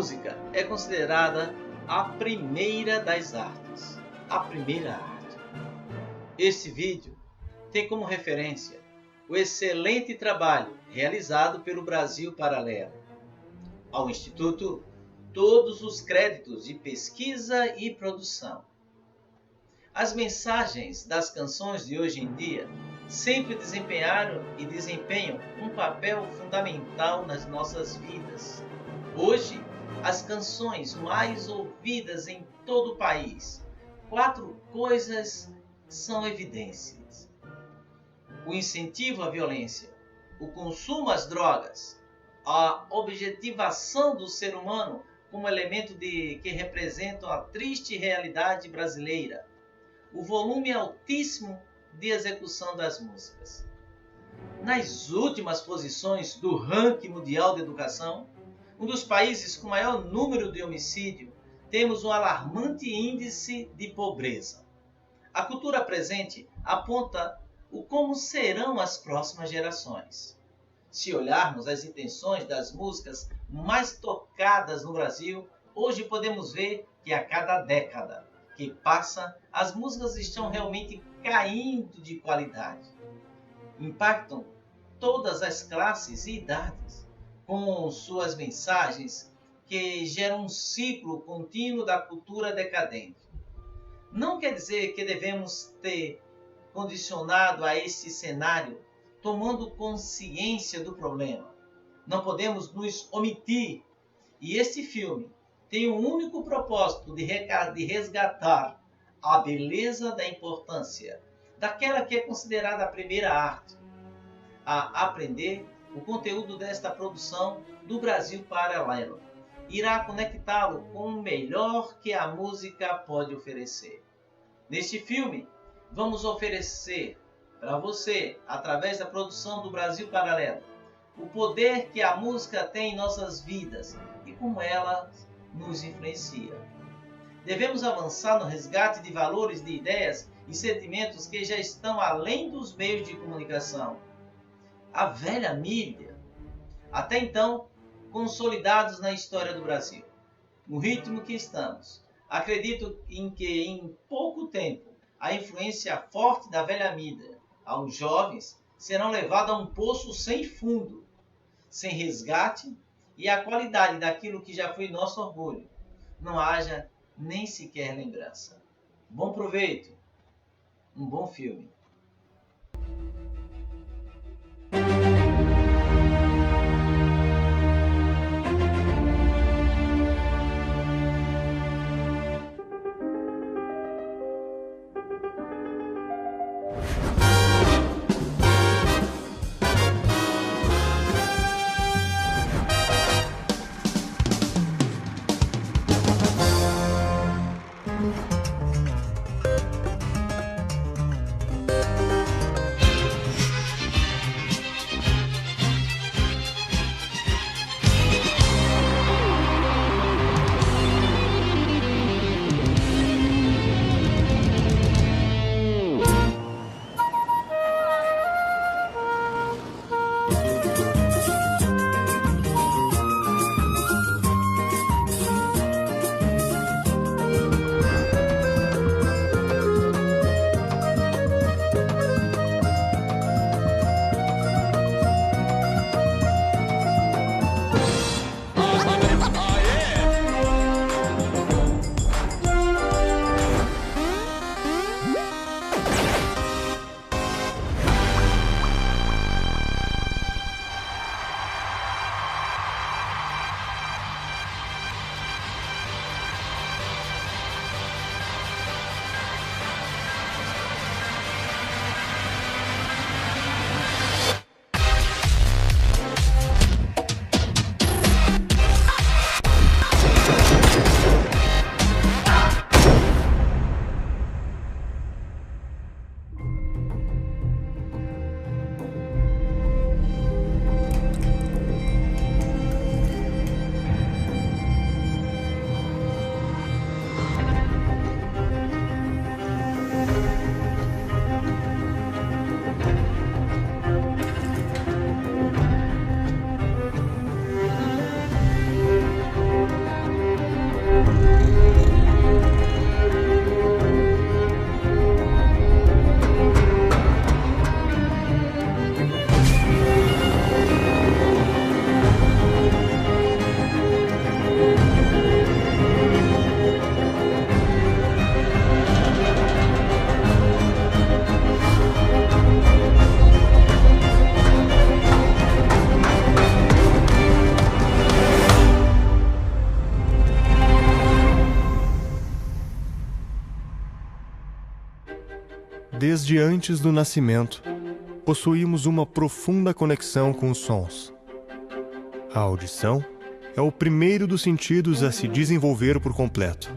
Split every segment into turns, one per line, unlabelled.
música é considerada a primeira das artes, a primeira arte. Este vídeo tem como referência o excelente trabalho realizado pelo Brasil Paralelo. Ao Instituto, todos os créditos de pesquisa e produção. As mensagens das canções de hoje em dia sempre desempenharam e desempenham um papel fundamental nas nossas vidas. Hoje, as canções mais ouvidas em todo o país, 4 coisas são evidências: o incentivo à violência, o consumo às drogas, a objetivação do ser humano como elemento que representa a triste realidade brasileira, o volume altíssimo de execução das músicas. Nas últimas posições do ranking mundial de educação, um dos países com maior número de homicídio, temos um alarmante índice de pobreza. A cultura presente aponta o como serão as próximas gerações. Se olharmos as intenções das músicas mais tocadas no Brasil, hoje podemos ver que a cada década que passa, as músicas estão realmente caindo de qualidade. Impactam todas as classes e idades, com suas mensagens que geram um ciclo contínuo da cultura decadente. Não quer dizer que devemos ter condicionado a esse cenário, tomando consciência do problema. Não podemos nos omitir, e este filme tem um único propósito de resgatar a beleza da importância daquela que é considerada a primeira arte, a aprender o conteúdo desta produção do Brasil Paralelo. Irá conectá-lo com o melhor que a música pode oferecer. Neste filme, vamos oferecer para você, através da produção do Brasil Paralelo, o poder que a música tem em nossas vidas e como ela nos influencia. Devemos avançar no resgate de valores, de ideias e sentimentos que já estão além dos meios de comunicação. A velha mídia, até então consolidados na história do Brasil. No ritmo que estamos, acredito que em pouco tempo a influência forte da velha mídia aos jovens serão levados a um poço sem fundo, sem resgate, e a qualidade daquilo que já foi nosso orgulho não haja nem sequer lembrança. Bom proveito, um bom filme.
Desde antes do nascimento, possuímos uma profunda conexão com os sons. A audição é o primeiro dos sentidos a se desenvolver por completo.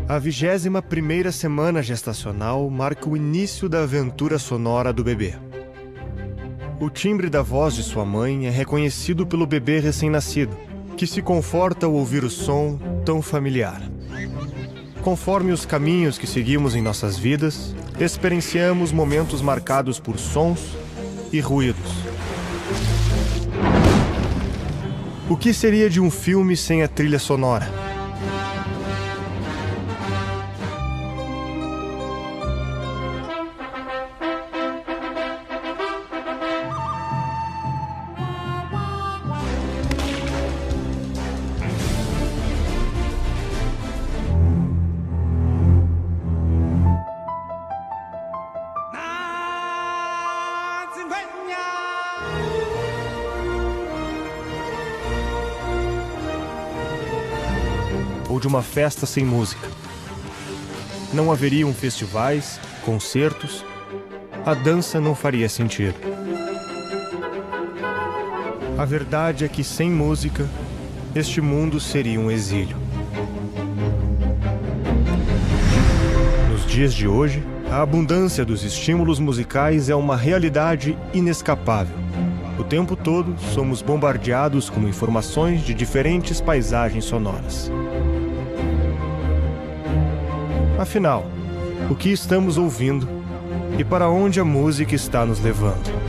A 21ª semana gestacional marca o início da aventura sonora do bebê. O timbre da voz de sua mãe é reconhecido pelo bebê recém-nascido, que se conforta ao ouvir o som tão familiar. Conforme os caminhos que seguimos em nossas vidas, experienciamos momentos marcados por sons e ruídos. O que seria de um filme sem a trilha sonora? Ou de uma festa sem música. Não haveriam festivais, concertos, a dança não faria sentido. A verdade é que sem música, este mundo seria um exílio. Nos dias de hoje, a abundância dos estímulos musicais é uma realidade inescapável. O tempo todo, somos bombardeados com informações de diferentes paisagens sonoras. Afinal, o que estamos ouvindo e para onde a música está nos levando?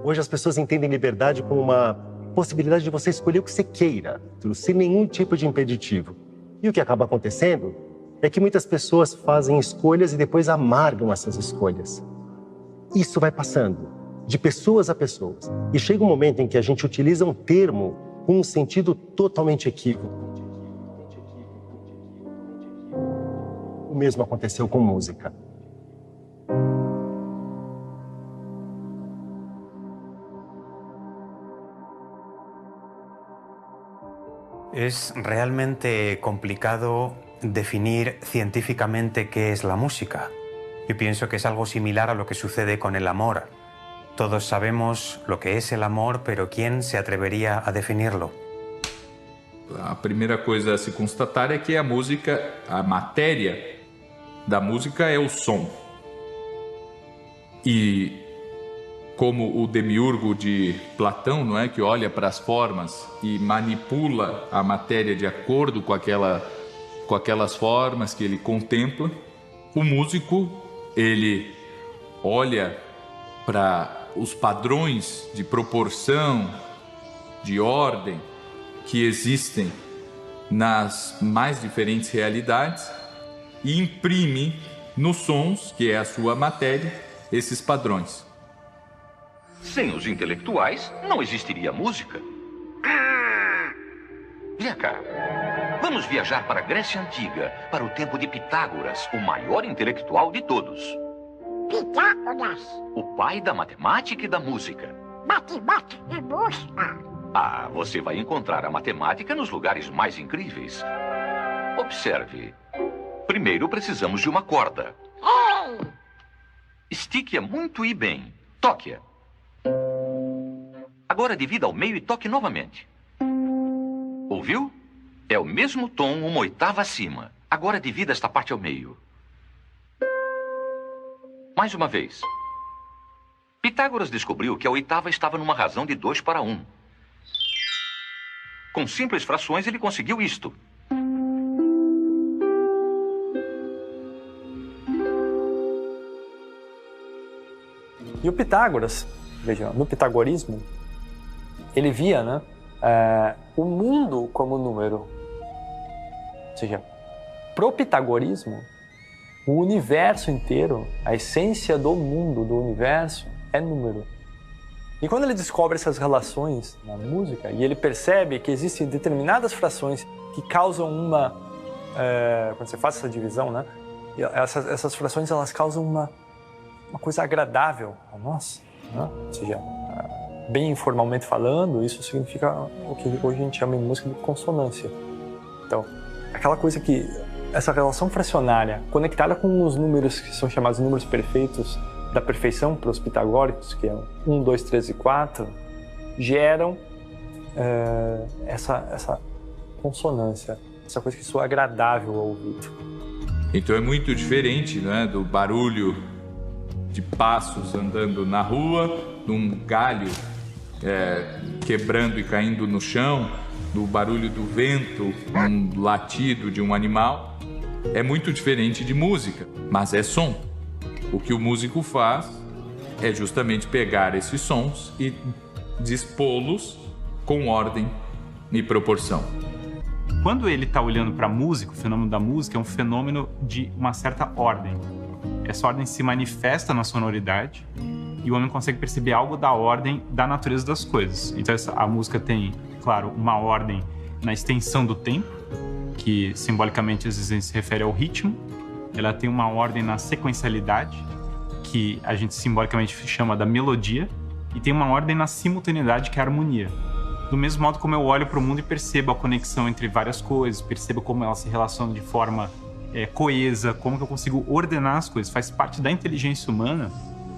Hoje as pessoas entendem liberdade como uma possibilidade de você escolher o que você queira, sem nenhum tipo de impeditivo. E o que acaba acontecendo é que muitas pessoas fazem escolhas e depois amargam essas escolhas. Isso vai passando de pessoas a pessoas. E chega um momento em que a gente utiliza um termo com um sentido totalmente equívoco. O mesmo aconteceu com música.
Es realmente complicado definir científicamente qué es la música. Yo pienso que es algo similar a lo que sucede con el amor. Todos sabemos lo que es el amor, pero ¿quién se atrevería a definirlo?
A primeira coisa a se constatar é que a música, a matéria da música é o som. E como o demiurgo de Platão, não é, que olha para as formas e manipula a matéria de acordo com aquelas formas que ele contempla, o músico, ele olha para os padrões de proporção, de ordem que existem nas mais diferentes realidades e imprime nos sons, que é a sua matéria, esses padrões.
Sem os intelectuais, não existiria música. Vem cá. Vamos viajar para a Grécia Antiga, para o tempo de Pitágoras, o maior intelectual de todos.
Pitágoras?
O pai da matemática e da música.
Matemática e música?
Ah, você vai encontrar a matemática nos lugares mais incríveis. Observe. Primeiro precisamos de uma corda.
Ei!
Estique-a muito e bem. Toque-a. Agora divida ao meio e toque novamente. Ouviu? É o mesmo tom, uma oitava acima. Agora divida esta parte ao meio. Mais uma vez. Pitágoras descobriu que a oitava estava numa razão de 2 para 1. Com simples frações ele conseguiu isto.
E o Pitágoras, veja, no pitagorismo, ele via, né, o mundo como número. Ou seja, pro pitagorismo, o universo inteiro, a essência do mundo, do universo, é número. E quando ele descobre essas relações na música, e ele percebe que existem determinadas frações que causam uma... quando você faz essa divisão, né, essas frações elas causam uma coisa agradável a nós, né? Ou seja, bem informalmente falando, isso significa o que hoje a gente chama em música de consonância. Então, aquela coisa que essa relação fracionária conectada com os números que são chamados números perfeitos da perfeição para os pitagóricos, que é 1, 2, 3 e 4, geram essa consonância, essa coisa que soa agradável ao ouvido.
Então é muito diferente, né, do barulho de passos andando na rua, de um galho quebrando e caindo no chão, do barulho do vento, um latido de um animal. É muito diferente de música, mas é som. O que o músico faz é justamente pegar esses sons e dispô-los com ordem e proporção.
Quando ele está olhando para a música, o fenômeno da música é um fenômeno de uma certa ordem. Essa ordem se manifesta na sonoridade e o homem consegue perceber algo da ordem da natureza das coisas. Então a música tem, claro, uma ordem na extensão do tempo, que simbolicamente às vezes se refere ao ritmo. Ela tem uma ordem na sequencialidade, que a gente simbolicamente chama da melodia, e tem uma ordem na simultaneidade, que é a harmonia. Do mesmo modo como eu olho para o mundo e percebo a conexão entre várias coisas, percebo como elas se relacionam de forma coesa, como que eu consigo ordenar as coisas. Faz parte da inteligência humana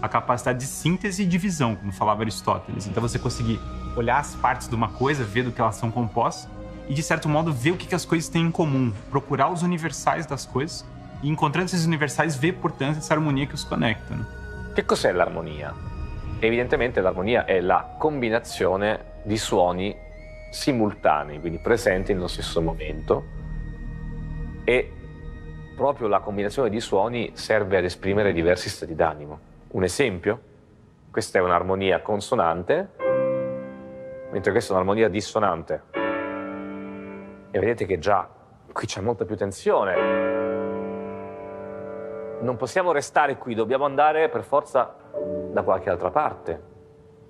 a capacidade de síntese e divisão, como falava Aristóteles. Então você conseguir olhar as partes de uma coisa, ver do que elas são compostas e, de certo modo, ver o que as coisas têm em comum, procurar os universais das coisas e, encontrando esses universais, ver, portanto, essa harmonia que os conecta. Né?
Che cos'è l'armonia? Evidentemente l'armonia è la combinazione di suoni simultanei, quindi presenti nello stesso momento, e proprio la combinazione di suoni serve ad esprimere diversi stati d'animo. Un esempio? Questa è un'armonia consonante, mentre questa è un'armonia dissonante. E vedete che già qui c'è molta più tensione. Non possiamo restare qui, dobbiamo andare per forza da qualche altra parte.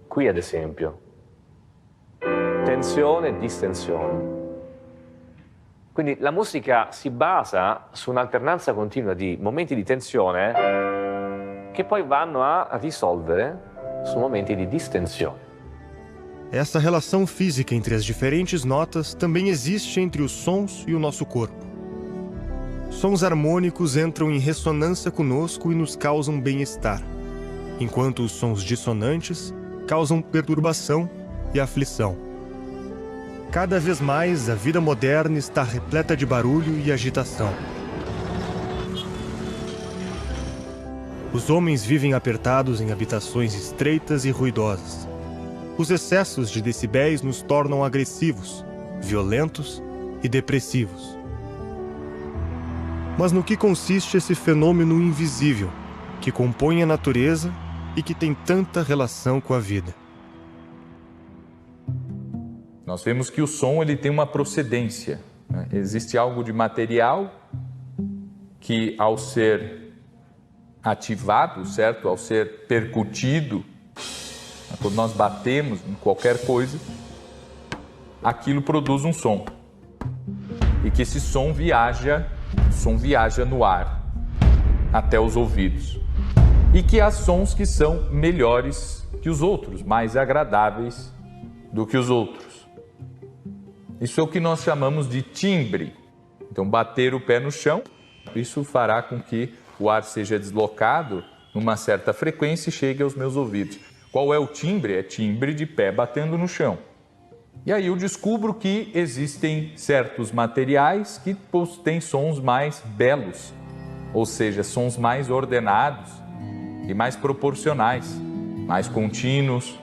Qui, ad esempio. Tensione e distensione. Quindi la musica si basa su un'alternanza continua di momenti di tensione che poi vanno a risolvere su momenti di distensione.
Essa relação física entre as diferentes notas também existe entre os sons e o nosso corpo. Sons harmônicos entram em ressonância conosco e nos causam bem-estar, enquanto os sons dissonantes causam perturbação e aflição. Cada vez mais, a vida moderna está repleta de barulho e agitação. Os homens vivem apertados em habitações estreitas e ruidosas. Os excessos de decibéis nos tornam agressivos, violentos e depressivos. Mas no que consiste esse fenômeno invisível, que compõe a natureza e que tem tanta relação com a vida?
Nós vemos que o som ele tem uma procedência, né? Existe algo de material que, ao ser ativado, certo? Ao ser percutido, quando nós batemos em qualquer coisa, aquilo produz um som. E que esse som viaja no ar até os ouvidos. E que há sons que são melhores que os outros, mais agradáveis do que os outros. Isso é o que nós chamamos de timbre. Então, bater o pé no chão, isso fará com que o ar seja deslocado numa certa frequência e chegue aos meus ouvidos. Qual é o timbre? É timbre de pé batendo no chão. E aí eu descubro que existem certos materiais que têm sons mais belos, ou seja, sons mais ordenados e mais proporcionais, mais contínuos.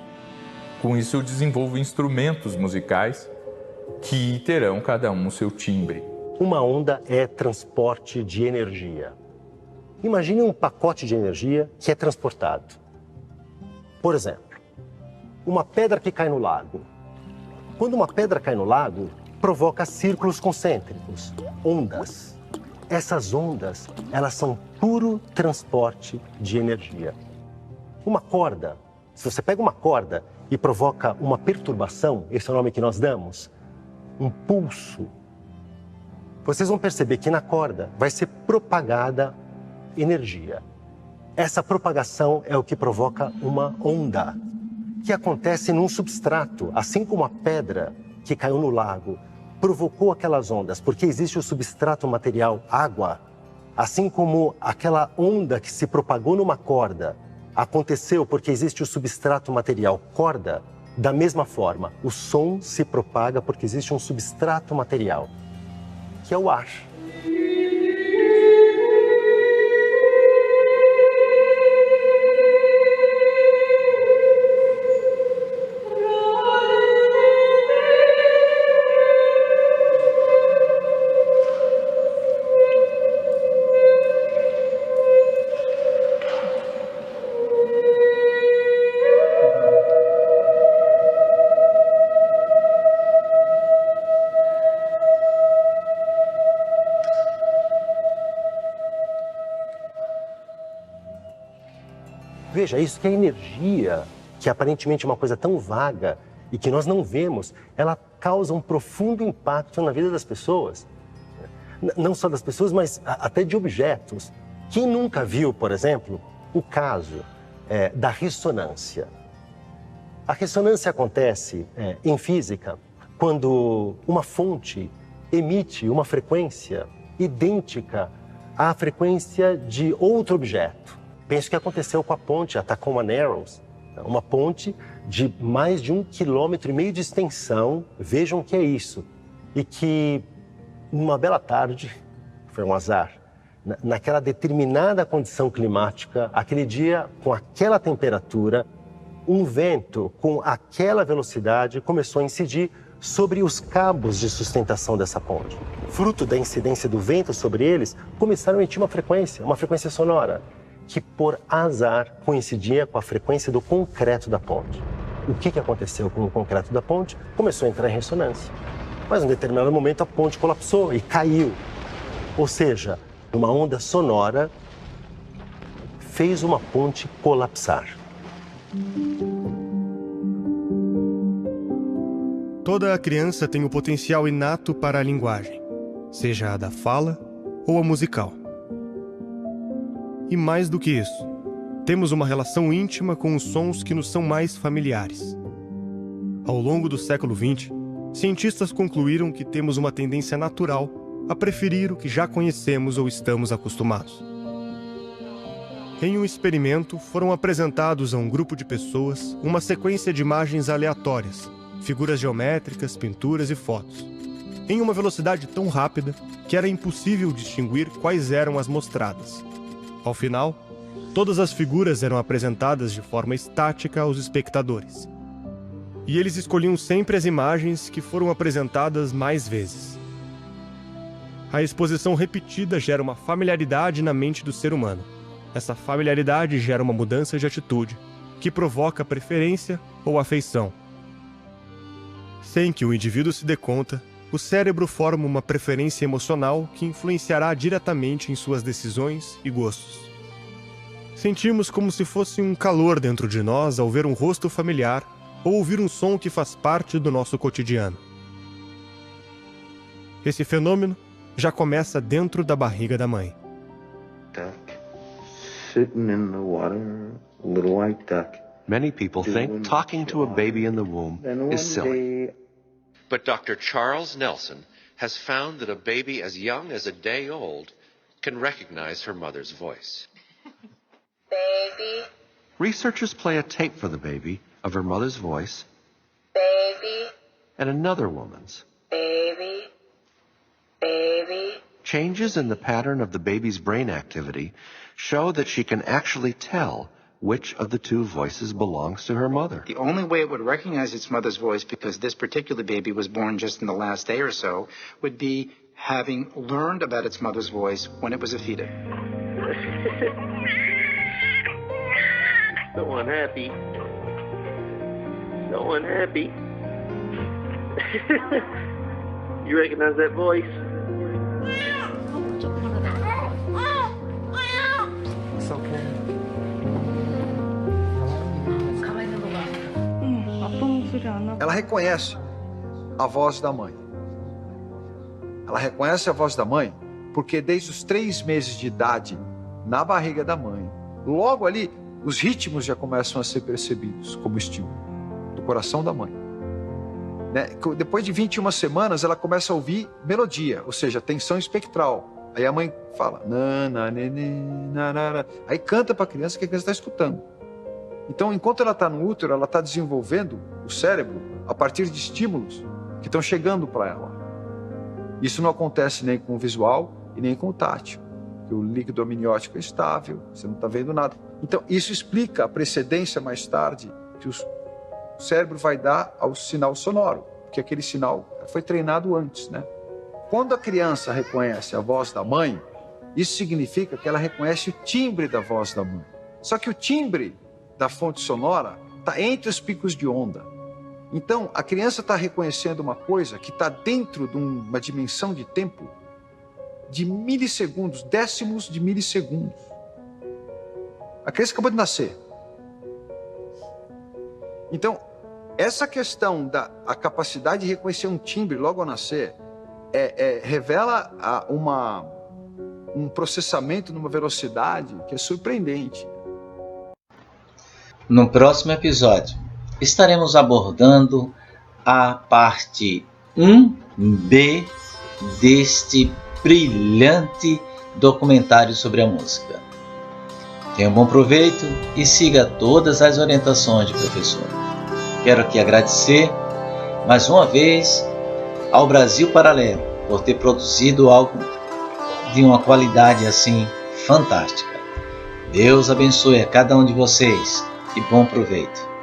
Com isso eu desenvolvo instrumentos musicais que terão cada um o seu timbre.
Uma onda é transporte de energia. Imagine um pacote de energia que é transportado. Por exemplo, uma pedra que cai no lago. Quando uma pedra cai no lago, provoca círculos concêntricos, ondas. Essas ondas, elas são puro transporte de energia. Uma corda, se você pega uma corda e provoca uma perturbação, esse é o nome que nós damos, um pulso, vocês vão perceber que na corda vai ser propagada energia. Essa propagação é o que provoca uma onda, que acontece num substrato, assim como a pedra que caiu no lago provocou aquelas ondas, porque existe o substrato material água, assim como aquela onda que se propagou numa corda aconteceu porque existe o substrato material corda, da mesma forma, o som se propaga porque existe um substrato material, que é o ar. Veja, isso que é energia, que aparentemente é uma coisa tão vaga e que nós não vemos, ela causa um profundo impacto na vida das pessoas. Não só das pessoas, mas até de objetos. Quem nunca viu, por exemplo, o caso da ressonância? A ressonância acontece em física quando uma fonte emite uma frequência idêntica à frequência de outro objeto. Pense o que aconteceu com a ponte, a Tacoma Narrows, uma ponte de mais de 1,5 km de extensão, vejam o que é isso, e que numa bela tarde, foi um azar, naquela determinada condição climática, aquele dia com aquela temperatura, um vento com aquela velocidade começou a incidir sobre os cabos de sustentação dessa ponte. Fruto da incidência do vento sobre eles, começaram a emitir uma frequência sonora, que por azar coincidia com a frequência do concreto da ponte. O que aconteceu com o concreto da ponte? Começou a entrar em ressonância. Mas em determinado momento a ponte colapsou e caiu. Ou seja, uma onda sonora fez uma ponte colapsar.
Toda criança tem o potencial inato para a linguagem, seja a da fala ou a musical. E mais do que isso, temos uma relação íntima com os sons que nos são mais familiares. Ao longo do século XX, cientistas concluíram que temos uma tendência natural a preferir o que já conhecemos ou estamos acostumados. Em um experimento, foram apresentados a um grupo de pessoas uma sequência de imagens aleatórias, figuras geométricas, pinturas e fotos, em uma velocidade tão rápida que era impossível distinguir quais eram as mostradas. Ao final, todas as figuras eram apresentadas de forma estática aos espectadores. E eles escolhiam sempre as imagens que foram apresentadas mais vezes. A exposição repetida gera uma familiaridade na mente do ser humano. Essa familiaridade gera uma mudança de atitude, que provoca preferência ou afeição. Sem que o indivíduo se dê conta, o cérebro forma uma preferência emocional que influenciará diretamente em suas decisões e gostos. Sentimos como se fosse um calor dentro de nós ao ver um rosto familiar ou ouvir um som que faz parte do nosso cotidiano. Esse fenômeno já começa dentro da barriga da mãe.
Duck, sitting in the water, a little white duck.
Many people think talking to a baby in the womb is silly.
But Dr. Charles Nelson has found that a baby as young as a day old can recognize her mother's voice.
Baby.
Researchers play a tape for the baby of her mother's voice.
Baby.
and another woman's.
Baby. Baby.
Changes in the pattern of the baby's brain activity show that she can actually tell which of the two voices belongs to her mother.
The only way it would recognize its mother's voice, because this particular baby was born just in the last day or so, would be having learned about its mother's voice when it was a fetus.
So unhappy. So unhappy. You recognize that voice?
It's okay.
Ela reconhece a voz da mãe. Ela reconhece a voz da mãe porque desde os 3 meses de idade, na barriga da mãe, logo ali, os ritmos já começam a ser percebidos como estímulo do coração da mãe. Né? Depois de 21 semanas, ela começa a ouvir melodia, ou seja, tensão espectral. Aí a mãe fala, nana, nenê, narara. Aí canta para a criança que a criança está escutando. Então, enquanto ela está no útero, ela está desenvolvendo o cérebro a partir de estímulos que estão chegando para ela. Isso não acontece nem com o visual e nem com o tátil, porque o líquido amniótico é estável, você não está vendo nada. Então, isso explica a precedência mais tarde que o cérebro vai dar ao sinal sonoro, porque aquele sinal foi treinado antes, né? Quando a criança reconhece a voz da mãe, isso significa que ela reconhece o timbre da voz da mãe. Só que o timbre da fonte sonora está entre os picos de onda. Então, a criança está reconhecendo uma coisa que está dentro de uma dimensão de tempo de milissegundos, décimos de milissegundos. A criança acabou de nascer. Então, essa questão da capacidade de reconhecer um timbre logo ao nascer revela um processamento numa velocidade que é surpreendente.
No próximo episódio, estaremos abordando a parte 1B deste brilhante documentário sobre a música. Tenha um bom proveito e siga todas as orientações de professor. Quero aqui agradecer mais uma vez ao Brasil Paralelo por ter produzido algo de uma qualidade assim fantástica. Deus abençoe a cada um de vocês e bom proveito.